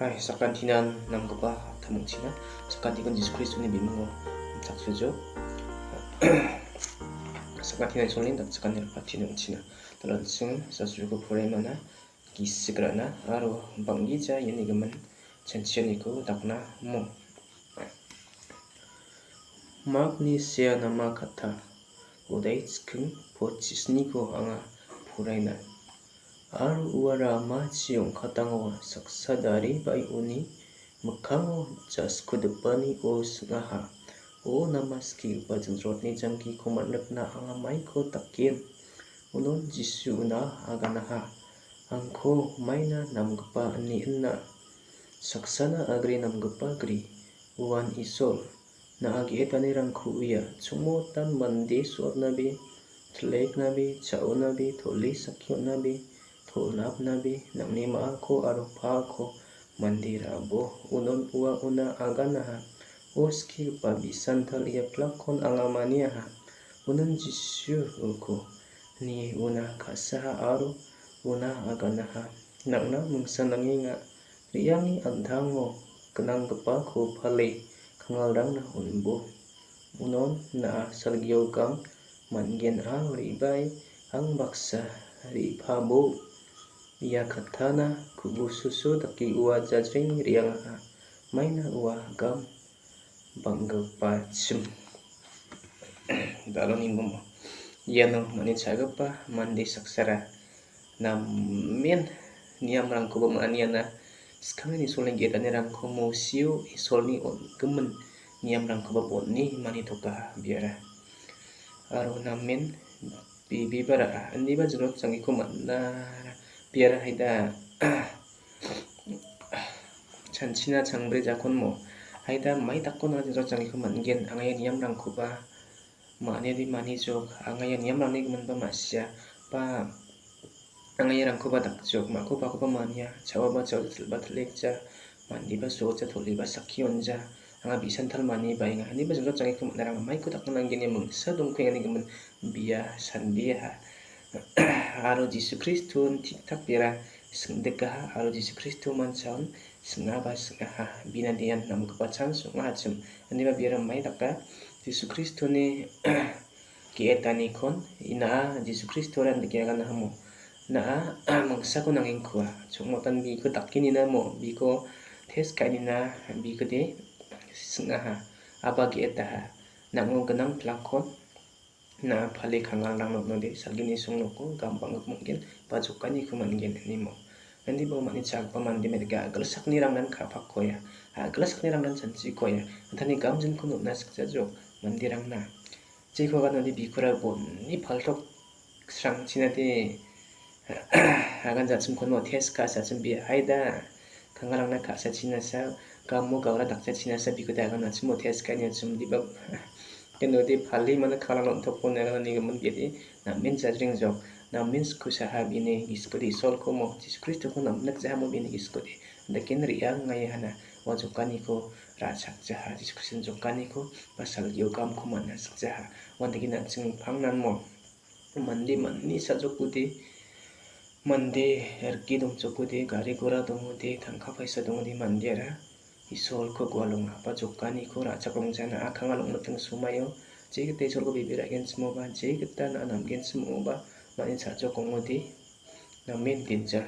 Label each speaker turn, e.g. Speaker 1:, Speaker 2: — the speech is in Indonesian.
Speaker 1: Hai, sakantinan nam gapa thamung china sakanti kon Jesus Christ ni bimungo saksujo sakantinan solin dak sakanti patina china talan sing sasugo puremana gisigrana aro bangija yani gaman chanchianiko dakna mo magnesia nama kata odai skung pochisniko anga puraina Aru uara machiong katango saksadari bai uni makango jas kudepani o sengaha o namaski bajrotni jamki komanakna anga maiko takin unon jisu una aganaha angko maina namgpa ni enna saksana agri namgpa gri uan isol na agi etanirangku uya cumotan mandi suat nabi tlek nabi chao nabi toli sakyo nabi Tolap nabi namni maako arupa ko mandirabo unon ua una aganaha oski pabisantal ia plakon angamaniaha unon jisu uko ni una kasaha aru una aganaha nangna mungsananginga riyangi antango kenang gepa ko pale kangalrang na unbo unon na salgyogang manggen ang ribai ang baksa ripabo Ia katana kubu susu taki ua jajring riang maina ua gam bangga pacim dalon imbo yano mani chagapa mandi saksara namen niam rangko bamaniana skangani solen getane rangko mosio isolni on gemen niam rangko babonni mani toka biara aro namen bibi bara andi bajrot sangiko manna biara haida chanchina changbre jakon mo haida mai takon na jro changi ko manggen angaya niam rangko ba mane di mani jok angaya niam rangni gemen ba masya pa angaya rangko ba dakjok mako ba ko mania chawa ba chaw ba thlekja mandi ba soja tholi ba sakyonja anga bisantal mani ba inga ni ba jro changi ko manarang mai ko takon anggen mung sa dongkeng ani gemen biya sandia Aro Jesu Kristun tiktak biara sengdegah aro Jesu Kristu mancaun sengaba sengaha binadian nam kepacan sungacem andi ba biara mai taka Jesu Kristu ni kietani kon ina Jesu Kristu ran dikiagan hamo na mangsa ko nanging kuwa chungmotan bi ko takinina mo bi ko tes kanina bi ko de sengaha aba kietaha nango genang plakon na phale khangal rang no de salgini sungno ko gampang mungkin pajukani ko manggen nimo andi bo mani chak pamandi medga glesak ni rang nan khapak koya glesak ni rang nan chanchi koya thani gamjin ko na sakja jo mandirang na chiko ga nadi bikura bon ni phaltok sang chinati hagan jachum kono theska sachum bi haida khangalang na khasa chinasa gammo gawra dakcha chinasa bikuda ga na chimo theska ni chum dibab Kenodi phali mana khala non thok pon na ni gemen gedi na min jajring jok na min skusaha bini giskodi sol ko mo Jesus Christ ko nam nak jaha mo bini giskodi dakin riang ngai hana wajokani ko rachak jaha Jesus Christ jokani ko pasal yogam ko mana sakjaha wandagi na ching phangnan mo mandi manni sajokudi mandi erki dong chokudi gari gora dong de thangkha paisa dong di mandiara Isol ko gwalong apa jokani ko rachak longjana akhangalong mateng sumayo jegete sorgo bibira gen smoba jegeta na nam gen smoba mani chajok ngodi namen tinja